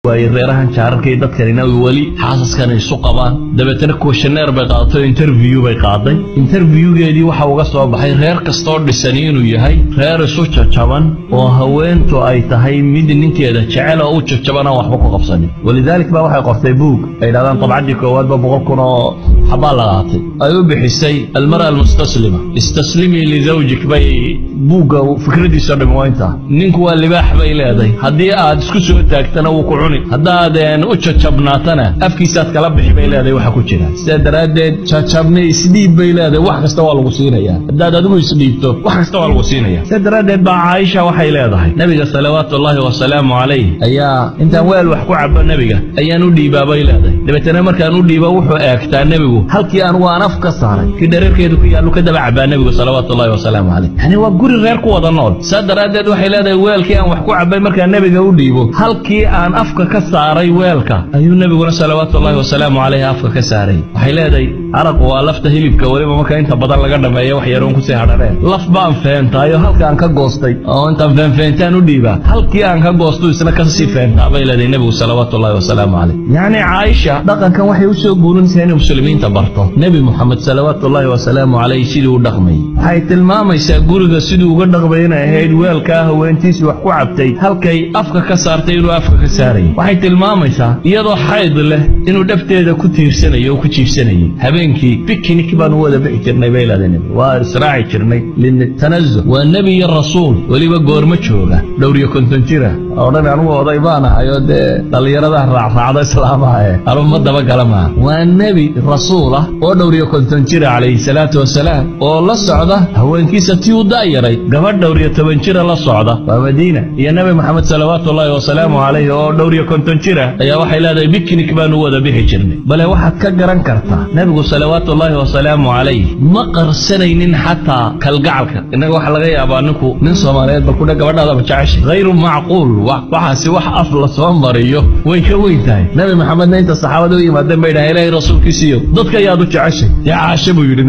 way reerahan jaararkay dadkanina wali xaasaskana isu qabaan dabeetana questionnaire bay qaadatay interview bay qaaday interviewgeedii waxa uga soo baxay reer kasta oo dhisan inuu yahay reer isu jajaban oo haweentu ay tahay mid ninkeeda jecel oo u jajaban oo waxba ku qabsanin walidaalka baa waxay qortay book ay dhaadaan tabcadii koowaad ba 100 kun oo xabaa la qaatay ay u bixisay almara almustaslima istaslimi li zawjik bay buuga fikradiisa dhamaynta ninku waa libaax bay leedahay hadii aad isku soo taagtana uu ku cuni hadaadeen u jajabnaatana afkiisaad kala bixi bay leedahay waxa ku jira sida daraadeed jajabnay isdhiib bay leedahay wax kasta waa lagu siinayaa hadaad adigu isdhiibto wax kasta waa lagu siinayaa sida daraadeed baa Aisha waxay leedahay nabiga salawaatullaahi wa salaamu alayhi ayaa inta weel wax ku cabba nabiga ayaan u dhiibaa bay leedahay dabeetana markaan u dhiibo wuxuu eegtaa nabigu halkii aan waan af ka saaray ki dhareerkeedu ku yaalo ka daba cabaa nabiga salawaatullaahi wa salaamu alayhi yani waa guri reer ku wada nool sida daraadeed waxay leedahay weelkii aan wax ku cabbay markaan nabiga u dhiibo halkii aan afka ka saaray weelka ayuu nabiguna salawaatullaahi wa salaamu alayhi afka ka saaray waxay leedahay araq waa lafta hilibka waliba marka inta badan laga dhameeyo wax yaroon ku sii hadhareen laf baan feentaayo halkaan ka goostay oo intaan feentaan u dhiiba halkii aan ka goosto isna ka sii feentaa bay leedahay nabigu salawaatullaahi wa salaamu alayhi yani Aisha dhaqankan waxay u soo guurinaysaa in muslimiinta barto nabi Muhammad salawaatullaahi wa salaamu alayhi sidii u dhaqmay waxay tilmaamaysaa guriga sidii uga dhaqmay inay ahayd weelka haweentiisa wax ku cabtay halkay afka ka saartay inuu afka ka saaray waxay tilmaamaysaa iyadoo xayd leh inuu dhafteeda ku tiirsanayo oo ku jiifsanayo habeenkii picnic baan wada bixi jirnay bay leedahay waa israaci jirnay lin tanazzuh waa nabi iyo rasuul waliba goorma jooga dhowriyo konton jira oo dhan anigu oday baan ahay oo dhalinyarada raacda islaamaha aruma daba galama waa nabi rasuul ah oo dhowriyo konton jira calayhi salaatu wasalaam oo la socda haweenkiisa tii u daayaray gabadh dhowriyo 10 jira la socda waa Madiina iyo nabi Muhammad salawaatullaahi wa salaamu alayhi oo dhowriyo konton jira ayaa waxay leedahay picnic baan wada bixi jirnay bal waxaad ka garan kartaa nabigu salawaatullaahi wa salaamu alayhi ma qarsanaynin xataa kalgacalka inaga waxa laga yaabaa ninku nin Soomaaliyeed ba ku gabadhaada ma jeceshay غير معقول waxaasi wax af la soo mariyo way ka weyntahay nabi Muhammad inta saxaabada u yimaadeen bay dhahay ilaahay rasuulkiisiyo dadka yaad u jeceshay yaa Aisha buu yiri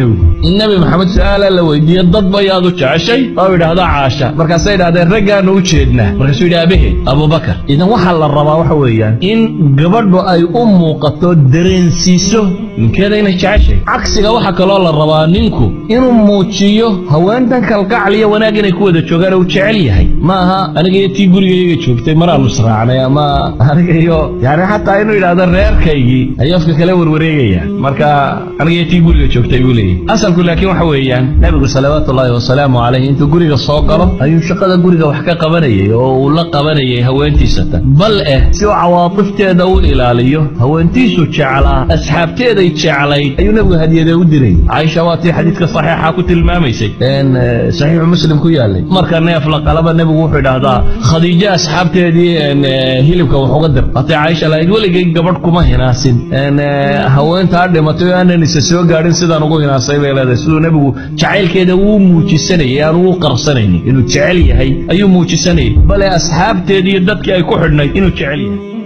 nabi Muhammad su'aala la weydiiyay dad ba yaad u jeceshay oo yiraahdo Aisha markaasay yiraahdeen raggaan u jeednaa markaasuu yidhaahdee Abu Bakar idan waxa la rabaa waxa weeyaan in gabadhu ay u muuqato dareensiiso ninkeeda inay jeceshay cagsiga waxa kale oo la rabaa ninku inuu muujiyo haweentan kalgacal iyo wanaag inay ku wada joogaan oo jecel yahay maaha aniga tii gurigayga joogtay maraan usraacnay ama aniga iyo yani hatta inuu yiraahdo reerkaygii ayafka kale warwareegaya marka aniga tii guriga joogtay uu leeyahay asalku laakiin waxa weeyaan nabigu salawaatullaahi wa salaamu alayhi intuu guriga soo galo ayuu shaqada guriga wax ka qabanayay oo uu la qabanayay haweentiisa bal si uu cawaatifteeda u ilaaliyo haweentiisu jeclaa asxaabteeda jeclayd ayuu nabigu hadiyada u diray Aisha waati xadiiska saxiixa ku tilmaamaysay saxiix muslim ku yaalay marka neef la qalaba nabigu wuxuu yiraahdaa Khadija asxaabteedii hilibka wuxuu uga dir ati Aisha lahayd waligay gabadh kuma hinaasin haweenta dhimatay aanan isa soo gaarin sidaan ugu hinaasay bay leedahay sidoo nabigu jacaylkeeda uu muujisanayay aan uu qarsanaynin inuu jecel yahay ayuu muujisanayay bal asxaabteedii dadkii ay ku xidhnay inuu jecel yahay